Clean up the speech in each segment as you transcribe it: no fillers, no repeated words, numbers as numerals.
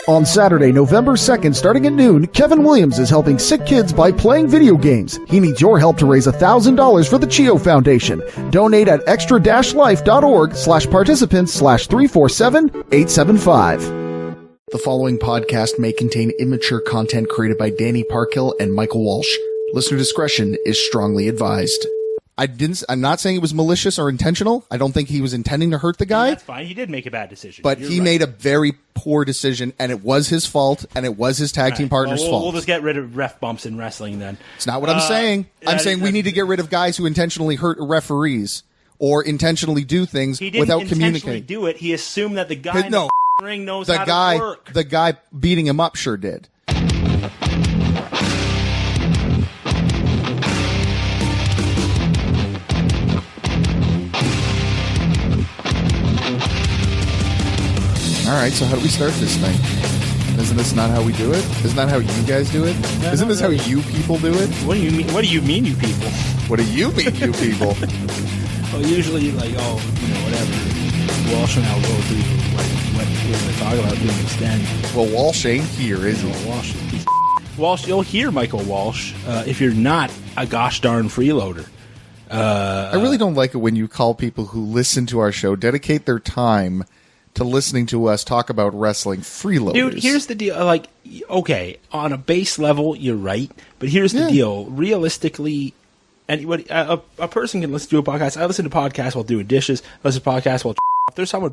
On Saturday, November 2nd, starting at noon, Kevin Williams is helping sick kids by playing video games. He needs your help to raise $1,000 for the CHIO Foundation. Donate at extra-life.org/participants/347875. The following podcast may contain immature content created by Danny Parkhill and Michael Walsh. Listener discretion is strongly advised. I'm not saying it was malicious or intentional. I don't think he was intending to hurt the guy. That's fine. He did make a bad decision. But he made a very poor decision, and it was his fault, and it was his tag team partner's fault. We'll just get rid of ref bumps in wrestling then. It's not what I'm saying. I'm saying we need to get rid of guys who intentionally hurt referees or intentionally do things without communicating. He didn't intentionally do it. He assumed that the guy in the ring knows how to work. The guy beating him up sure did. All right, so how do we start this thing? Isn't this not how we do it? Isn't that how you guys do it? Isn't this how you people do it? What do you mean? What do you mean, you people? What do you mean, you people? Well, usually, whatever. Walsh and I'll go through what we're going to talk about to an extent. Well, Walsh ain't here, is he? Walsh, you'll hear Michael Walsh if you're not a gosh darn freeloader. I really don't like it when you call people who listen to our show, dedicate their time to listening to us talk about wrestling freeloaders. Dude, here's the deal. Okay, on a base level, you're right. But here's the deal. Realistically, anybody, a person can listen to a podcast. I listen to podcasts while doing dishes. I listen to podcasts while there's someone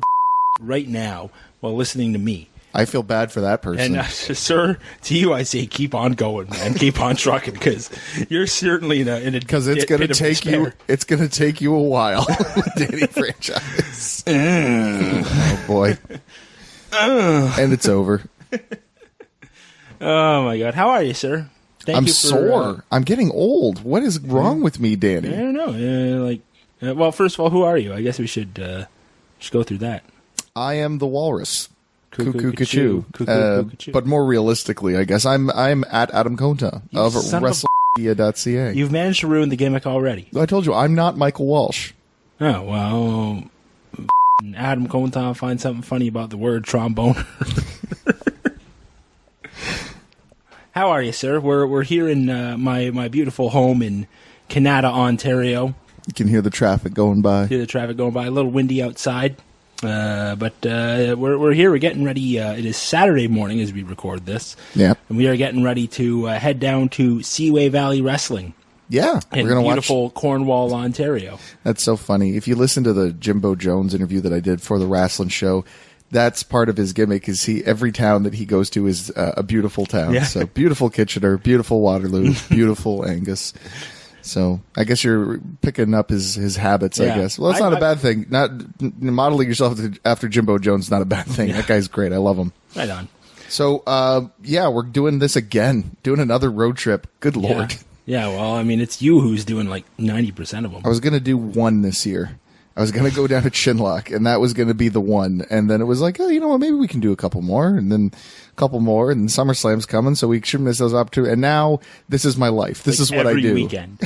right now while listening to me. I feel bad for that person. And, sir, to you, I say keep on going, man. Keep on trucking, because you're certainly in a because it's going to take you. It's going to take you a while with Danny franchise. Oh boy, and it's over. Oh my God, how are you, sir? I'm sore. I'm getting old. What is wrong with me, Danny? I don't know. Well, first of all, who are you? I guess we should go through that. I am the Walrus. Cuckoo. But more realistically, I guess I'm at Adam Conta of WrestleMedia.ca. You've managed to ruin the gimmick already. I told you I'm not Michael Walsh. Oh well, Adam Conta find something funny about the word trombone. How are you, sir? We're here in my beautiful home in Canada, Ontario. You can hear the traffic going by. A little windy outside. But we're here. We're getting ready. It is Saturday morning as we record this. Yeah. And we are getting ready to head down to Seaway Valley Wrestling. Yeah. In beautiful Cornwall, Ontario. That's so funny. If you listen to the Jimbo Jones interview that I did for the wrestling show, that's part of his gimmick is every town that he goes to is a beautiful town. Yeah. So beautiful Kitchener, beautiful Waterloo, beautiful Angus. So I guess you're picking up his habits, I guess. Well, it's not a bad thing. Not modeling yourself after Jimbo Jones is not a bad thing. Yeah. That guy's great. I love him. Right on. So, we're doing this again. Doing another road trip. Good Lord. Yeah, well, I mean, it's you who's doing like 90% of them. I was going to do one this year. I was going to go down to Chinlock, and that was going to be the one. And then it was like, oh, you know what, maybe we can do a couple more, and then a couple more, and SummerSlam's coming, so we shouldn't miss those opportunities. And now, this is my life. This is what I do. Every weekend.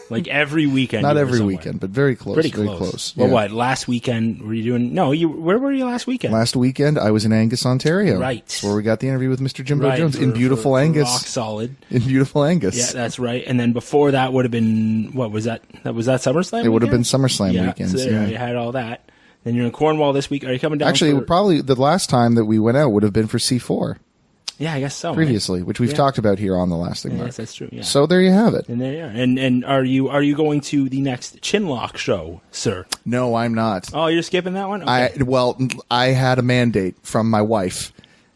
Like every weekend. Not every weekend, but very close. Pretty very close. Yeah. Well, what, last weekend were you doing? No, where were you last weekend? Last weekend, I was in Angus, Ontario. Right. That's where we got the interview with Mr. Jimbo Jones in beautiful Angus. Rock solid. In beautiful Angus. Yeah, that's right. And then before that would have been, what was that? Was that SummerSlam? It would have been SummerSlam weekends. So you had all that. Then you're in Cornwall this week. Are you coming down? Actually, probably the last time that we went out would have been for C4. Yeah, I guess so. Previously, which we've talked about here on the last thing. Yes, that's true. Yeah. So there you have it. And there you are. And are you going to the next Chinlock show, sir? No, I'm not. Oh, you're skipping that one? Okay. I had a mandate from my wife.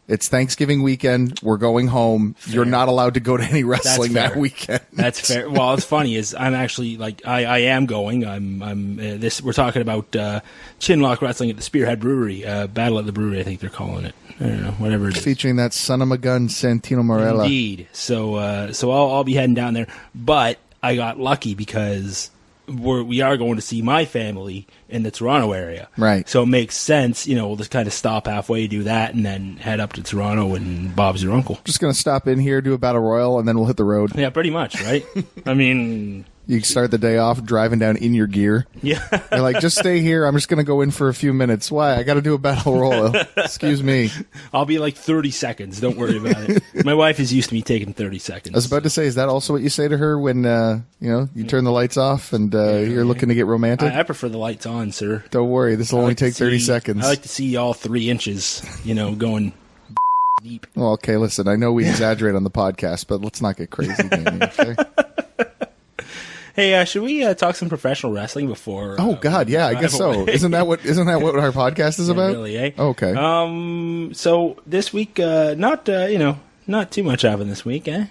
It's Thanksgiving weekend. We're going home. Fair. You're not allowed to go to any wrestling that weekend. That's fair. Well, it's funny is I'm actually I am going. We're talking about Chinlock Wrestling at the Spearhead Brewery, Battle at the Brewery. I think they're calling it. I don't know, whatever it is. Featuring that son of a gun, Santino Marella. Indeed. So I'll be heading down there. But I got lucky because we are going to see my family in the Toronto area. Right. So it makes sense, we'll just kind of stop halfway, do that, and then head up to Toronto, and Bob's your uncle. Just going to stop in here, do a battle royal, and then we'll hit the road. Yeah, pretty much, right? I mean, You start the day off driving down in your gear. Yeah. You're like, just stay here. I'm just going to go in for a few minutes. Why? I got to do a battle royal. Excuse me. I'll be like 30 seconds. Don't worry about it. My wife is used to me taking 30 seconds. I was about to say, is that also what you say to her when, you turn the lights off and you're looking to get romantic? I prefer the lights on, sir. Don't worry. This will only take 30 seconds. I like to see all 3 inches, going deep. Well, okay, listen, I know we exaggerate on the podcast, but let's not get crazy, Danny, okay? Hey, should we talk some professional wrestling before? Oh God, yeah, I guess so. Isn't that what our podcast is about? Really, eh? Okay. So this week, not too much happened this week, eh?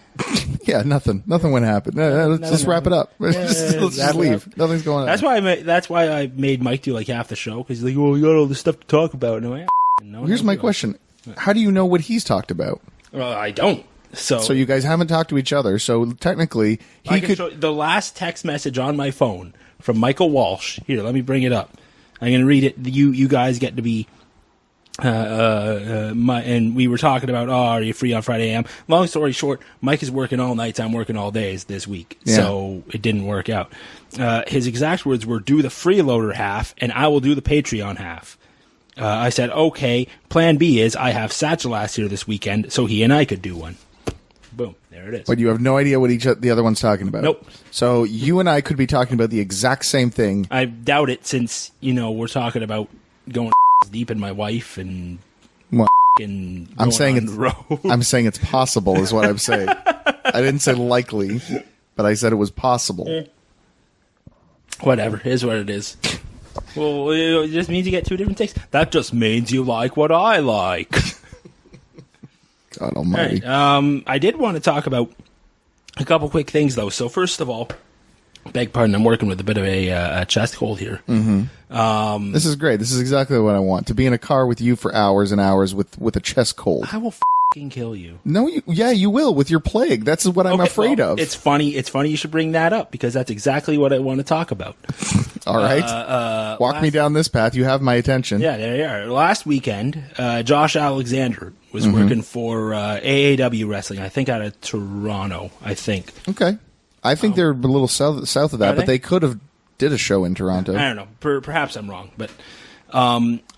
Yeah, nothing went happen. Let's just wrap it up. Let's just leave. Nothing's going on. That's why I made Mike do like half the show because he's like, "Well, we got all this stuff to talk about." And I'm like, no, here's my question: how do you know what he's talked about? Well, I don't. So you guys haven't talked to each other. So technically, he could. Show the last text message on my phone from Michael Walsh. Here, let me bring it up. I'm going to read it. You guys get to be. And we were talking about, are you free on Friday AM? Long story short, Mike is working all nights. I'm working all days this week. Yeah. So it didn't work out. His exact words were, do the freeloader half and I will do the Patreon half. I said, okay, plan B is I have Satchel Ass here this weekend so he and I could do one. Boom. There it is. But you have no idea what the other one's talking about. Nope. So you and I could be talking about the exact same thing. I doubt it since, we're talking about going deep in my wife and I'm saying it's possible is what I'm saying. I didn't say likely, but I said it was possible. Whatever. It is what it is. Well, it just means you get 2 different takes. That just means you like what I like. God almighty. Right. I did want to talk about a couple quick things, though. So first of all, beg pardon, I'm working with a bit of a chest cold here. Mm-hmm. This is great. This is exactly what I want. To be in a car with you for hours and hours with a chest cold. I will fucking kill you. No, you will with your plague. That's what I'm afraid of. It's funny you should bring that up because that's exactly what I want to talk about. All right. Walk me down this path. You have my attention. Yeah, there you are. Last weekend, Josh Alexander was working for AAW Wrestling, I think out of Toronto, I think. Okay. I think they're a little south of that, but they could have did a show in Toronto. I don't know. Perhaps I'm wrong. But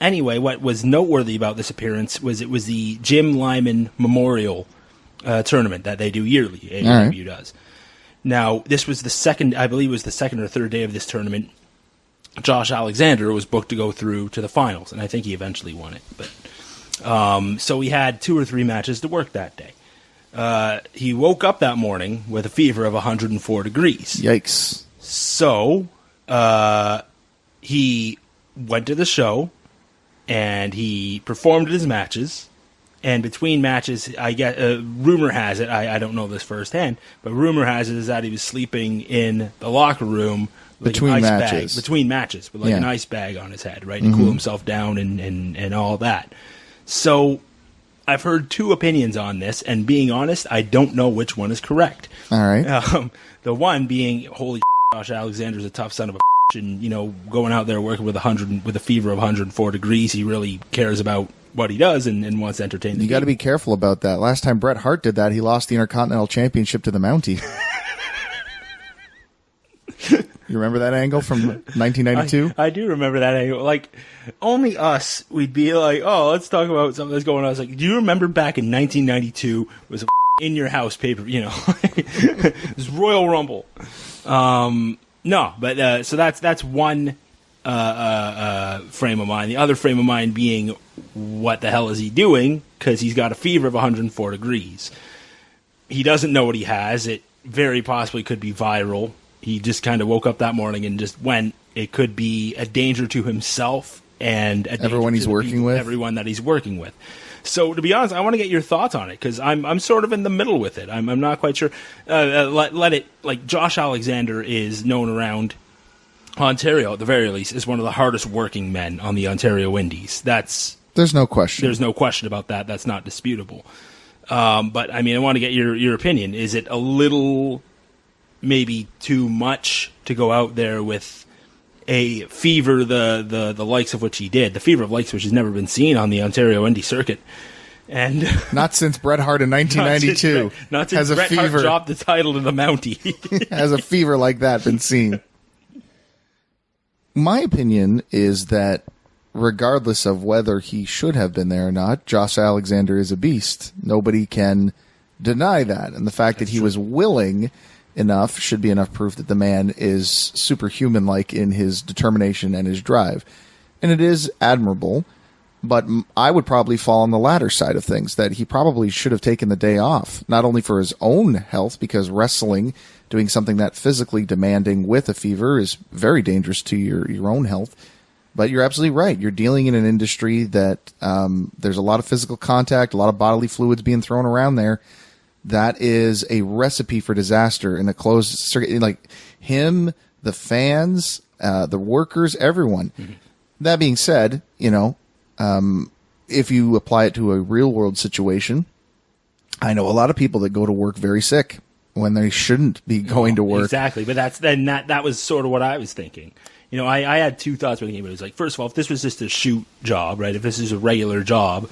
anyway, what was noteworthy about this appearance was it was the Jim Lyman Memorial tournament that they do yearly. AAW does. Now, this was the second or third day of this tournament. Josh Alexander was booked to go through to the finals, and I think he eventually won it. But so we had 2 or 3 matches to work that day. He woke up that morning with a fever of 104 degrees. Yikes. So, he went to the show, and he performed his matches, and between matches, I get, rumor has it, I don't know this firsthand, but rumor has it is that he was sleeping in the locker room with between matches. Between matches, with an ice bag on his head, right, to cool himself down and all that. So, I've heard 2 opinions on this, and being honest, I don't know which one is correct. All right. The one being, holy Josh Alexander's a tough son of a and, going out there working with a fever of 104 degrees, he really cares about what he does and wants to entertain the You got to be careful about that. Last time Bret Hart did that, he lost the Intercontinental Championship to the Mountie. You remember that angle from 1992? I do remember that angle. Like, only us, we'd be like, oh, let's talk about something that's going on. I was like, do you remember back in 1992, it was a in your house paper, it was Royal Rumble. No, but so that's one frame of mind. The other frame of mind being, what the hell is he doing? Because he's got a fever of 104 degrees. He doesn't know what he has. It very possibly could be viral. He just kind of woke up that morning and just went. It could be a danger to himself and everyone he's working with. Everyone that he's working with. So, to be honest, I want to get your thoughts on it because I'm sort of in the middle with it. I'm not quite sure. Josh Alexander is known around Ontario, at the very least, as one of the hardest working men on the Ontario Indies. There's no question. There's no question about that. That's not disputable. But, I mean, I want to get your opinion. Is it a little, maybe too much to go out there with a fever, the likes of which he did, the fever of likes which has never been seen on the Ontario Indie circuit, And not since Bret Hart in 1992 not since has a Bret fever Hart dropped the title to the Mountie. has a fever like that been seen. My opinion is that regardless of whether he should have been there or not, Josh Alexander is a beast. Nobody can deny that. And the fact that he was willing enough should be enough proof that the man is superhuman-like in his determination and his drive. And it is admirable, but I would probably fall on the latter side of things, that he probably should have taken the day off, not only for his own health, because wrestling, doing something that physically demanding with a fever is very dangerous to your own health. But you're absolutely right. You're dealing in an industry that there's a lot of physical contact, a lot of bodily fluids being thrown around there. That is a recipe for disaster in a closed circuit. Like him, the fans, the workers, everyone. Mm-hmm. That being said, if you apply it to a real world situation, I know a lot of people that go to work very sick when they shouldn't be going to work. Exactly. But that was sort of what I was thinking. I had two thoughts when it came. It was like, first of all, if this was just a shoot job, right? If this is a regular job,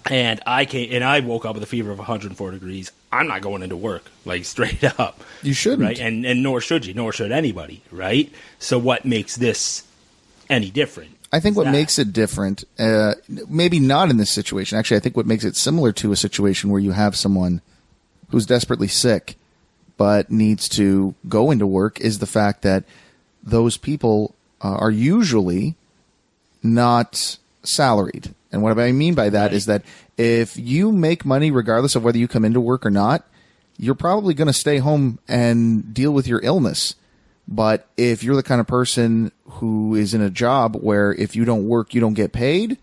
and I woke up with a fever of 104 degrees, I'm not going into work, like straight up. You shouldn't, right? And nor should you, nor should anybody, right? So what makes this any different? I think what makes it different, maybe not in this situation. Actually, I think what makes it similar to a situation where you have someone who's desperately sick but needs to go into work is the fact that those people are usually not salaried. And what I mean by that is that if you make money, regardless of whether you come into work or not, you're probably going to stay home and deal with your illness. But if you're the kind of person who is in a job where if you don't work, you don't get paid,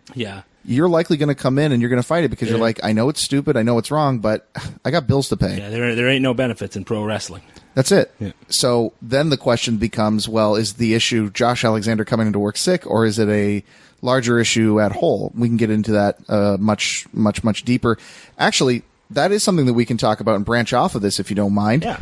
you're likely going to come in and you're going to fight it because you're like, I know it's stupid, I know it's wrong, but I got bills to pay. Yeah, there ain't no benefits in pro wrestling. That's it. Yeah. So then the question becomes, well, is the issue Josh Alexander coming into work sick, or is it a larger issue at whole? We can get into that much, much, much deeper. Actually, that is something that we can talk about and branch off of this if you don't mind. Yeah.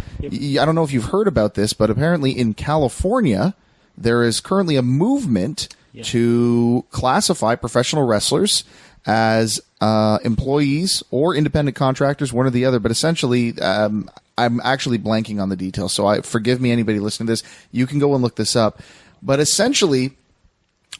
I don't know if you've heard about this, but apparently in California, there is currently a movement to classify professional wrestlers as employees or independent contractors, one or the other. But essentially, I'm actually blanking on the details, so forgive me, anybody listening to this. You can go and look this up. But essentially,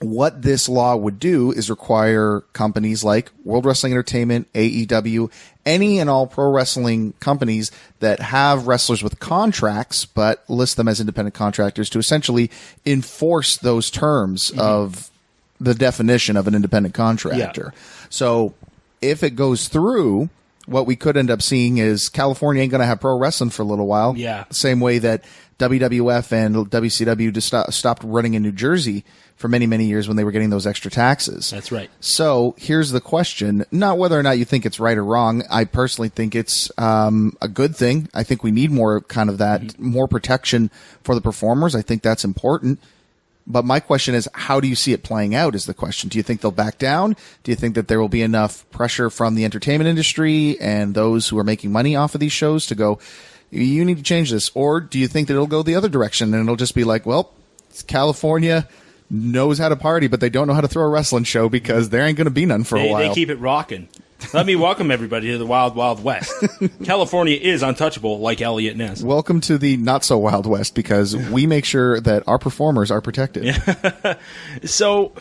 what this law would do is require companies like World Wrestling Entertainment, AEW, any and all pro wrestling companies that have wrestlers with contracts but list them as independent contractors to essentially enforce those terms of the definition of an independent contractor. Yeah. So if it goes through, what we could end up seeing is California ain't going to have pro wrestling for a little while. Yeah. Same way that WWF and WCW just stopped running in New Jersey for many, many years when they were getting those extra taxes. That's right. So here's the question, not whether or not you think it's right or wrong. I personally think it's a good thing. I think we need more kind of that, more protection for the performers. I think that's important. But my question is, how do you see it playing out is the question. Do you think they'll back down? Do you think that there will be enough pressure from the entertainment industry and those who are making money off of these shows to go, you need to change this? Or do you think that it'll go the other direction and it'll just be like, well, California knows how to party, but they don't know how to throw a wrestling show because there ain't going to be none for a while. They keep it rocking. Let me welcome everybody to the Wild Wild West. California is untouchable, like Elliot Ness. Welcome to the not so Wild West, because we make sure that our performers are protected. Yeah. So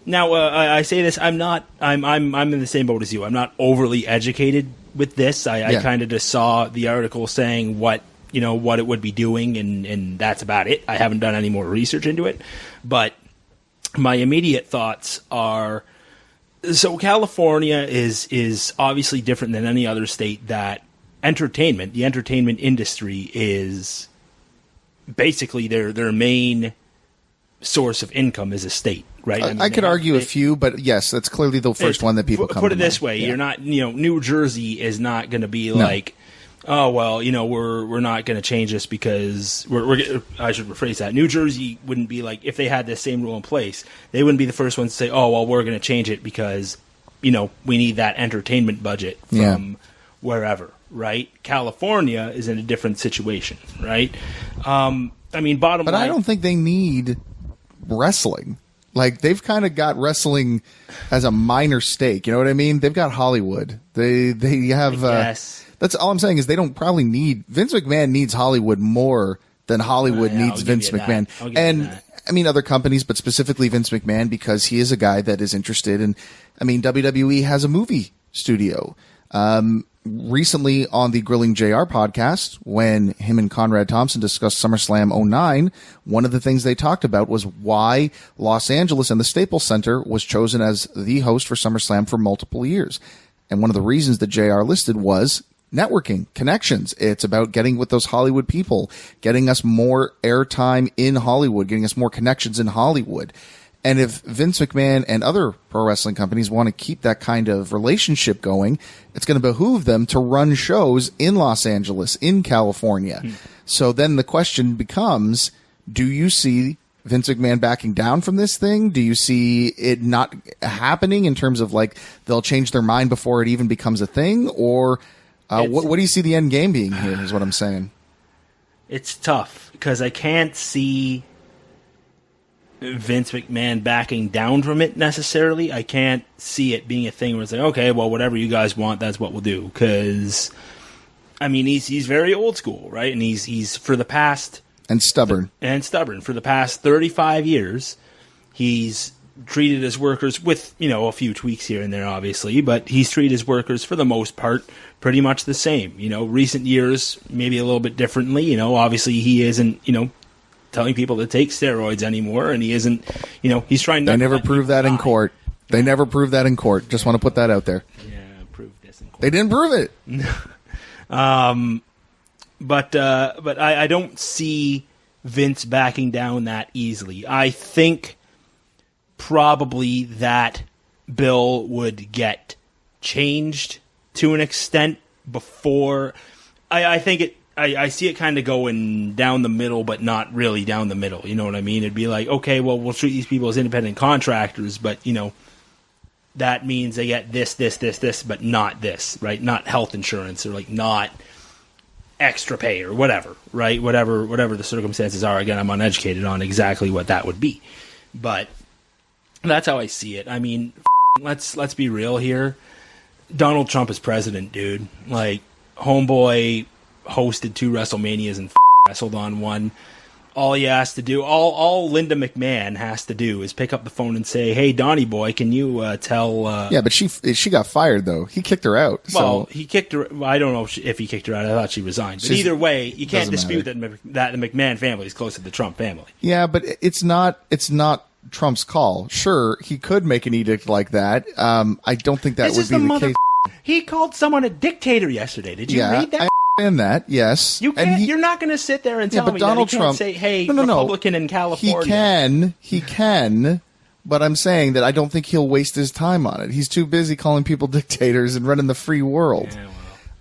now I say this, I'm in the same boat as you. I'm not overly educated with this. I kind of just saw the article saying what it would be doing, and that's about it. I haven't done any more research into it, but my immediate thoughts are, so California is obviously different than any other state that the entertainment industry is basically their main source of income is a state, right? I could argue a few, but yes, that's clearly the first one that people come to mind. Put it this way, you're not, New Jersey is not going to be like, oh, well, we're not going to change this because I should rephrase that. New Jersey wouldn't be like, if they had this same rule in place, they wouldn't be the first ones to say, oh, well, we're going to change it because, we need that entertainment budget from wherever, right? California is in a different situation, right? Bottom line. But I don't think they need wrestling. Like, they've kind of got wrestling as a minor stake. You know what I mean? They've got Hollywood. They have. Yes. That's all I'm saying is they don't probably need Vince McMahon needs Hollywood more than Hollywood needs Vince McMahon. And I mean other companies, but specifically Vince McMahon, because he is a guy that is interested in. I mean, WWE has a movie studio. Recently on the Grilling JR podcast, when him and Conrad Thompson discussed SummerSlam '09, one of the things they talked about was why Los Angeles and the Staples Center was chosen as the host for SummerSlam for multiple years. And one of the reasons that JR listed was networking, connections. It's about getting with those Hollywood people, getting us more airtime in Hollywood, getting us more connections in Hollywood. And if Vince McMahon and other pro wrestling companies want to keep that kind of relationship going, it's going to behoove them to run shows in Los Angeles, in California. So then the question becomes, do you see Vince McMahon backing down from this thing? Do you see it not happening in terms of like they'll change their mind before it even becomes a thing? Or what do you see the end game being here is what I'm saying. It's tough because I can't see Vince McMahon backing down from it necessarily. I can't see it being a thing where it's like, okay, well, whatever you guys want, that's what we'll do. Because, I mean, he's very old school, right? And he's for the past... And stubborn. For the past 35 years, he's treated his workers with, a few tweaks here and there, obviously, but he's treated his workers, for the most part, pretty much the same. Recent years, maybe a little bit differently. Obviously he isn't, telling people to take steroids anymore, and he isn't, he's trying not to... They never proved that in court. They never proved that in court. Just want to put that out there. Yeah, prove this in court. They didn't prove it. But I don't see Vince backing down that easily. I think probably that bill would get changed to an extent before... I think it... I see it kind of going down the middle, but not really down the middle. You know what I mean? It'd be like, okay, well, we'll treat these people as independent contractors, but, that means they get this, but not this, right? Not health insurance, or, like, not extra pay or whatever, right? Whatever the circumstances are. Again, I'm uneducated on exactly what that would be. But that's how I see it. I mean, let's be real here. Donald Trump is president, dude. Like, homeboy hosted 2 WrestleManias and wrestled on one. All he has to do, all Linda McMahon has to do is pick up the phone and say, "Hey, Donnie boy, can you tell?" Yeah, but she got fired though. He kicked her out. Well, he kicked her. Well, I don't know if he kicked her out. I thought she resigned. But either way, you can't dispute that the McMahon family is close to the Trump family. Yeah, but it's not Trump's call. Sure, he could make an edict like that. I don't think that would be the case. He called someone a dictator yesterday. Did you read that? And that, yes. You can't, you're not going to sit there and tell me Donald that he can't say, hey, Republican in California. He can, but I'm saying that I don't think he'll waste his time on it. He's too busy calling people dictators and running the free world. Yeah, well.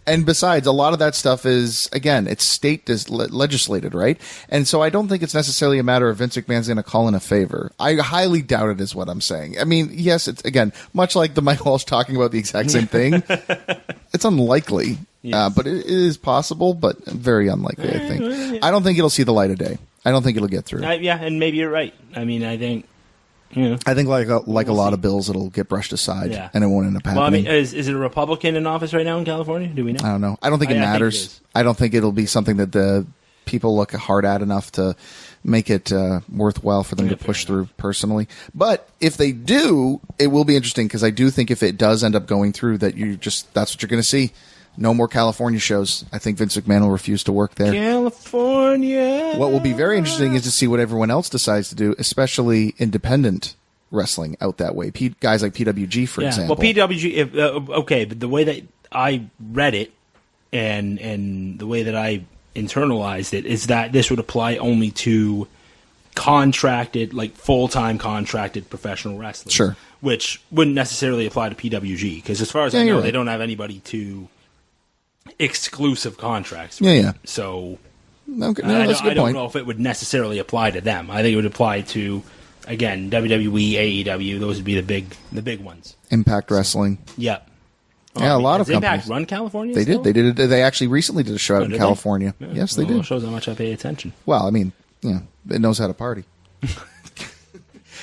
And besides, a lot of that stuff is, again, it's state legislated, right? And so I don't think it's necessarily a matter of Vince McMahon's going to call in a favor. I highly doubt it is what I'm saying. I mean, yes, it's, again, much like the Mike Walsh talking about the exact same thing. It's unlikely. Yes. But it is possible, but very unlikely, I think. I don't think it'll see the light of day. I don't think it'll get through. Yeah, and maybe you're right. I mean, I think... I think like a lot of bills, it'll get brushed aside, and it won't end up happening. Well, I mean, is it a Republican in office right now in California? Do we know? I don't know. I don't think it matters. I don't think it'll be something that the people look hard at enough to make it worthwhile for them to push through personally. But if they do, it will be interesting, because I do think if it does end up going through, that that's what you're going to see. No more California shows. I think Vince McMahon will refuse to work there. California. What will be very interesting is to see what everyone else decides to do, especially independent wrestling out that way. Guys like PWG, for example. Well, PWG, but the way that I read it and the way that I internalized it is that this would apply only to contracted, like full-time contracted professional wrestlers. Sure. Which wouldn't necessarily apply to PWG, because as far as I know, they don't have anybody to exclusive contracts. Right? Yeah. So okay. That's a good point. I don't know if it would necessarily apply to them. I think it would apply to, again, WWE, AEW. Those would be the big ones. Impact Wrestling. Yeah. Yeah, a lot of companies. Impact run California? They still? did. They actually recently did a show out in California. Yeah. Yes, they did. It shows how much I pay attention. Well, I mean, it knows how to party.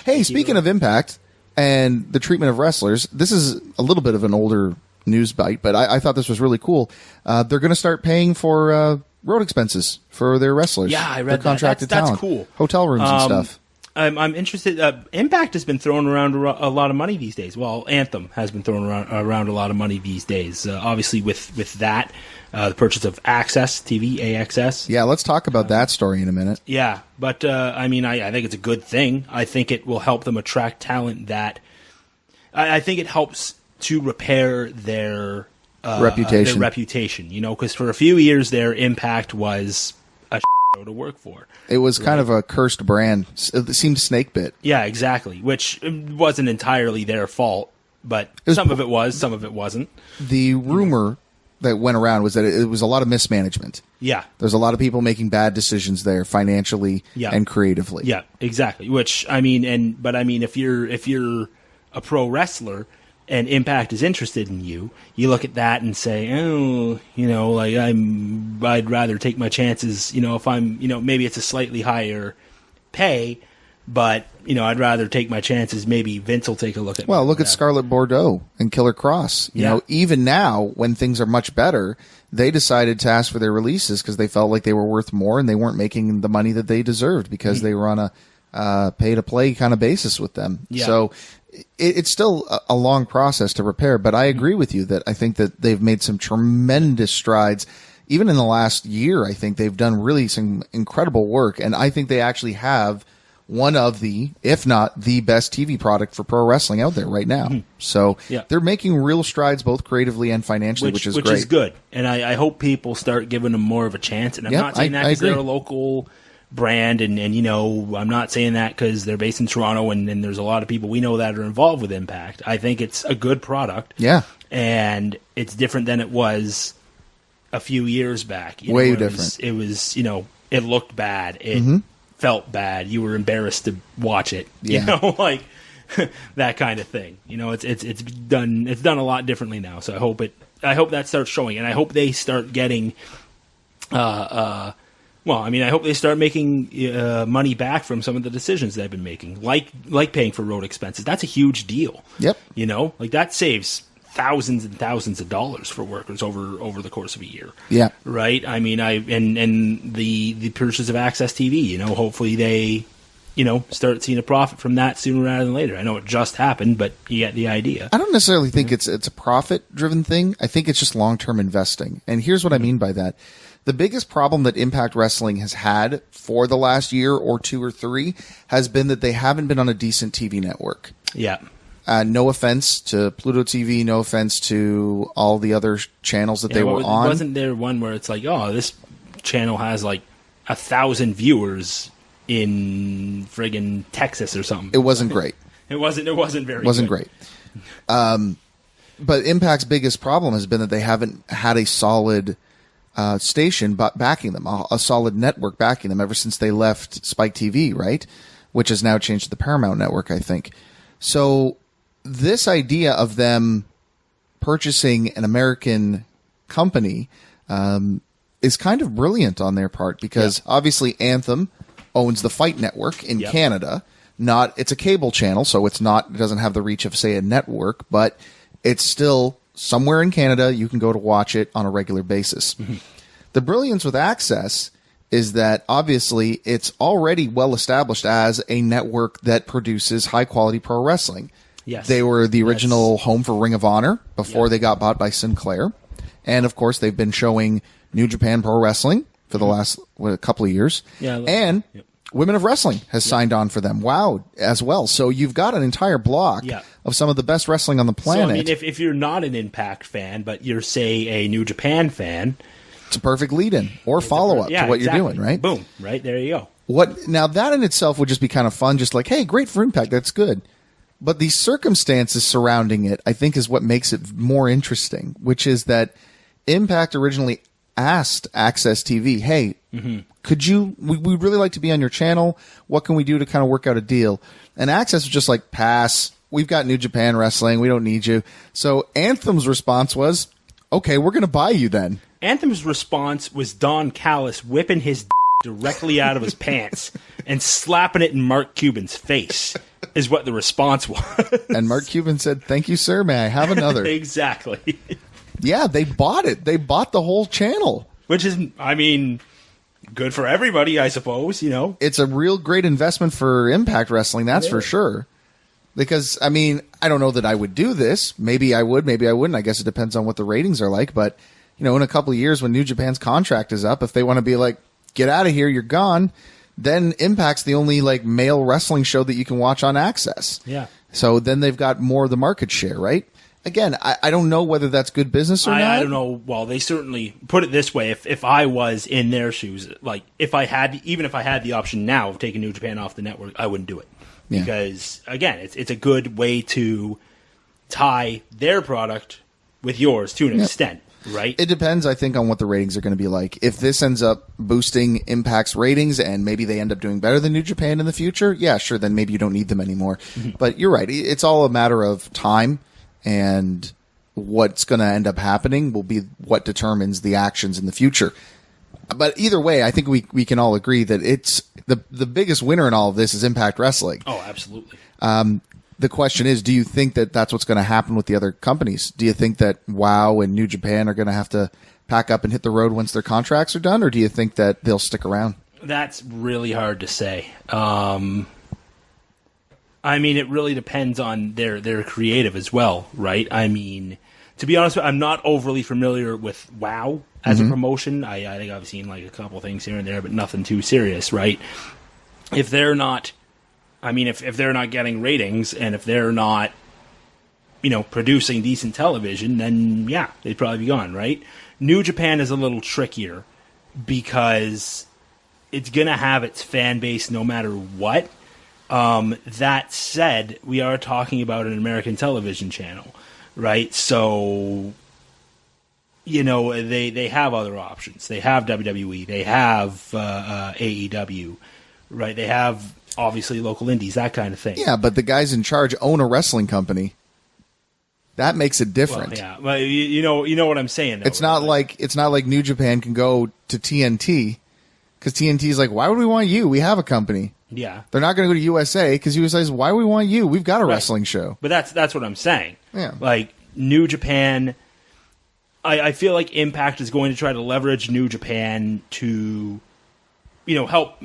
Hey, speaking of Impact and the treatment of wrestlers, this is a little bit of an older news bite, but I thought this was really cool. They're going to start paying for road expenses for their wrestlers. Yeah, I read their contracted that. That's talent. cool. Hotel rooms and stuff. I'm interested. Impact has been throwing around a lot of money these days. Well, Anthem has been throwing around a lot of money these days. Obviously, with that, the purchase of Access TV, AXS. Yeah, let's talk about that story in a minute. Yeah, but I mean, I think it's a good thing. I think it will help them attract talent that. I think it helps to repair their reputation. You know, because for a few years, their Impact was a to work for. It was kind of a cursed brand. It seemed snake bit. Yeah, exactly. Which wasn't entirely their fault, but some of it was, some of it wasn't. The rumor that went around was that it was a lot of mismanagement. Yeah. There's a lot of people making bad decisions there financially and creatively. Yeah, exactly. Which I mean, if you're a pro wrestler and Impact is interested in you, you look at that and say, oh, you know, like I'd rather take my chances, you know, if I'm, you know, maybe it's a slightly higher pay, but, you know, I'd rather take my chances. Maybe Vince will take a look at. Well, look at Scarlett Bordeaux and Killer Cross. You know, even now when things are much better, they decided to ask for their releases because they felt like they were worth more and they weren't making the money that they deserved because they were on a pay-to-play kind of basis with them. Yeah. So it's still a long process to repair, but I agree with you that I think that they've made some tremendous strides. Even in the last year, I think they've done really some incredible work, and I think they actually have one of the, if not the best TV product for pro wrestling out there right now. So they're making real strides both creatively and financially, which is great. Which is good, and I hope people start giving them more of a chance, and I'm not saying that because they're a local brand, and you know, I'm not saying that because they're based in Toronto and there's a lot of people we know that are involved with Impact. I think it's a good product. Yeah. And it's different than it was a few years back. Way different. It was, you know, it looked bad. It felt bad. You were embarrassed to watch it. You know, like that kind of thing. You know, it's done a lot differently now. So I hope that starts showing, and I hope they start getting well, I mean, I hope they start making money back from some of the decisions they've been making, like paying for road expenses. That's a huge deal. Yep. You know, like that saves thousands and thousands of dollars for workers over the course of a year. Yeah. Right. I mean, and the purchase of Access TV. You know, hopefully they, you know, start seeing a profit from that sooner rather than later. I know it just happened, but you get the idea. I don't necessarily think it's a profit-driven thing. I think it's just long-term investing. And here's what I mean by that. The biggest problem that Impact Wrestling has had for the last year or two or three has been that they haven't been on a decent TV network. Yeah. No offense to Pluto TV, no offense to all the other channels that they were on. Wasn't there one where it's like, oh, this channel has like 1,000 viewers in friggin' Texas or something? It wasn't great. It wasn't very. Wasn't good. great. But Impact's biggest problem has been that they haven't had a solid station backing them, a solid network backing them ever since they left Spike TV, right? Which has now changed to the Paramount Network, I think. So this idea of them purchasing an American company is kind of brilliant on their part because obviously Anthem owns the Fight Network in Canada. It's a cable channel, so it doesn't have the reach of, say, a network, but it's still somewhere in Canada, you can go to watch it on a regular basis. The brilliance with Access is that obviously it's already well established as a network that produces high quality pro wrestling. Yes. They were the original home for Ring of Honor before they got bought by Sinclair. And of course, they've been showing New Japan Pro Wrestling for the last couple of years. Yeah, and Women of Wrestling has signed on for them. Wow, as well. So you've got an entire block of some of the best wrestling on the planet. So, I mean, if you're not an Impact fan, but you're, say, a New Japan fan, it's a perfect lead-in or follow-up to what you're doing, right? Boom, right? There you go. Now, that in itself would just be kind of fun, just like, hey, great for Impact, that's good. But the circumstances surrounding it, I think, is what makes it more interesting, which is that Impact originally asked Access TV, hey, could you, we'd really like to be on your channel. What can we do to kind of work out a deal? And Access was just like, pass. We've got New Japan Wrestling. We don't need you. So Anthem's response was, okay, we're going to buy you then. Anthem's response was Don Callis whipping his directly out of his pants and slapping it in Mark Cuban's face. is what the response was. And Mark Cuban said, "Thank you, sir. May I have another?" Exactly. Yeah, they bought it. They bought the whole channel. Which is, I mean, good for everybody, I suppose, you know. It's a real great investment for Impact Wrestling, that's for sure. Because, I mean, I don't know that I would do this. Maybe I would, maybe I wouldn't. I guess it depends on what the ratings are like. But, you know, in a couple of years when New Japan's contract is up, if they want to be like, get out of here, you're gone, then Impact's the only, like, male wrestling show that you can watch on Access. Yeah. So then they've got more of the market share, right? Again, I don't know whether that's good business or not. I don't know. Well, they certainly put it this way. If I was in their shoes, like if I had the option now of taking New Japan off the network, I wouldn't do it. Yeah. Because again, it's a good way to tie their product with yours to an extent, right? It depends, I think, on what the ratings are going to be like. If this ends up boosting Impact's ratings and maybe they end up doing better than New Japan in the future, yeah, sure, then maybe you don't need them anymore. Mm-hmm. But you're right. It's all a matter of time. And what's going to end up happening will be what determines the actions in the future. But either way, I think we can all agree that it's the biggest winner in all of this is Impact Wrestling. Oh, absolutely. The question is, do you think that that's what's going to happen with the other companies? Do you think that WOW and New Japan are going to have to pack up and hit the road once their contracts are done? Or do you think that they'll stick around? That's really hard to say. I mean, it really depends on their creative as well, right? I mean, to be honest, I'm not overly familiar with WOW as a promotion. I think I've seen like a couple things here and there, but nothing too serious, right? If they're not, I mean, if they're not getting ratings and if they're not, you know, producing decent television, then yeah, they'd probably be gone, right? New Japan is a little trickier because it's going to have its fan base no matter what. That said, we are talking about an American television channel, right? So, you know, they have other options. They have WWE. They have AEW, right? They have, obviously, local indies, that kind of thing. Yeah, but the guys in charge own a wrestling company. That makes it different. Well, yeah, well, you know what I'm saying. Though, it's not like New Japan can go to TNT because TNT's like, why would we want you? We have a company. Yeah, they're not going to go to USA because USA says, why do we want you? We've got a wrestling show. But that's what I'm saying. Yeah, like New Japan. I feel like Impact is going to try to leverage New Japan to, you know, help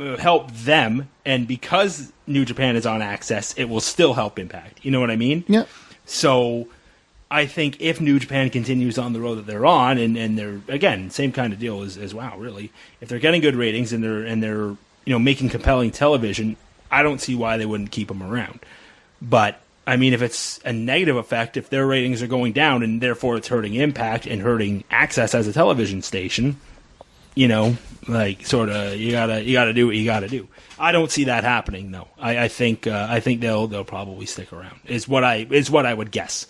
them, and because New Japan is on Access, it will still help Impact. You know what I mean? Yeah. So I think if New Japan continues on the road that they're on, and they're, again, same kind of deal as WOW, really, if they're getting good ratings and they're you know, making compelling television, I don't see why they wouldn't keep them around. But I mean, if it's a negative effect, if their ratings are going down and therefore it's hurting Impact and hurting Access as a television station, you know, like sort of you gotta do what you gotta do. I don't see that happening though. I think they'll probably stick around. Is what I would guess.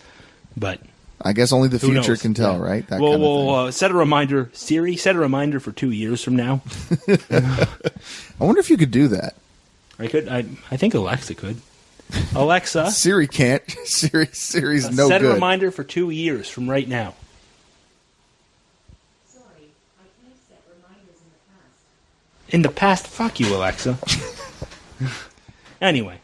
But I guess only the future can tell, right? That we'll set a reminder. Siri, set a reminder for 2 years from now. I wonder if you could do that. I could. I think Alexa could. Alexa, Siri can't. Siri's no good. Set a reminder for 2 years from right now. Sorry, I can't set reminders in the past. In the past, fuck you, Alexa. Anyway,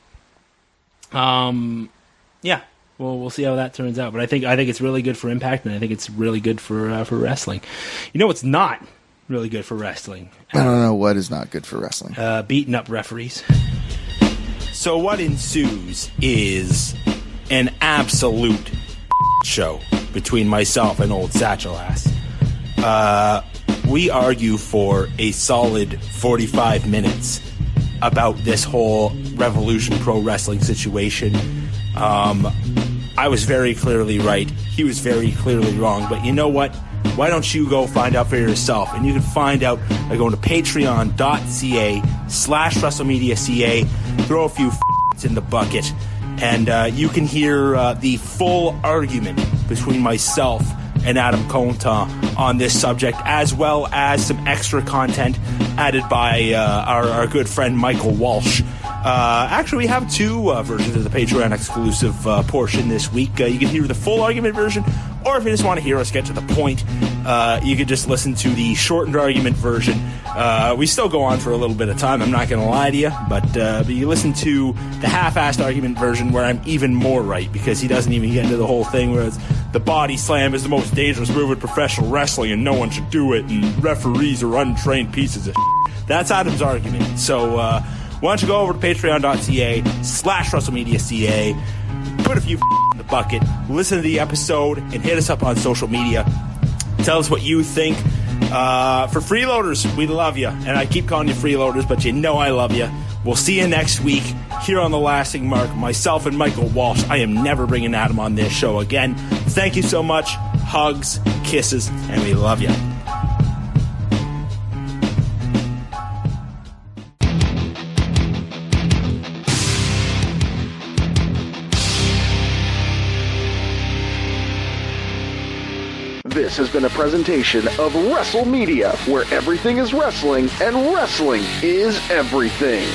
yeah. Well, we'll see how that turns out. But I think it's really good for Impact, and I think it's really good for wrestling. You know what's not really good for wrestling? I don't know what is not good for wrestling. Beating up referees. So what ensues is an absolute show between myself and old Satchel Ass. We argue for a solid 45 minutes about this whole Revolution Pro Wrestling situation. I was very clearly right. He was very clearly wrong. But you know what? Why don't you go find out for yourself? And you can find out by going to patreon.ca/WrestleMedia.ca. Throw a few in the bucket. And you can hear the full argument between myself and Adam Conta on this subject, as well as some extra content added by our good friend Michael Walsh. Actually, we have two versions of the Patreon exclusive portion this week. You can hear the full argument version, or if you just want to hear us get to the point, you could just listen to the shortened argument version. We still go on for a little bit of time, I'm not going to lie to you, but you listen to the half-assed argument version where I'm even more right, because he doesn't even get into the whole thing where it's the body slam is the most dangerous move in professional wrestling and no one should do it, and referees are untrained pieces of shit. That's Adam's argument. So why don't you go over to patreon.ca/WrestleMedia.ca, put a few in the bucket, listen to the episode, and hit us up on social media. Tell us what you think. For freeloaders, we love you. And I keep calling you freeloaders, but you know I love you. We'll see you next week here on The Lasting Mark. Myself and Michael Walsh. I am never bringing Adam on this show again. Thank you so much. Hugs, kisses, and we love you. This has been a presentation of WrestleMedia, where everything is wrestling and wrestling is everything.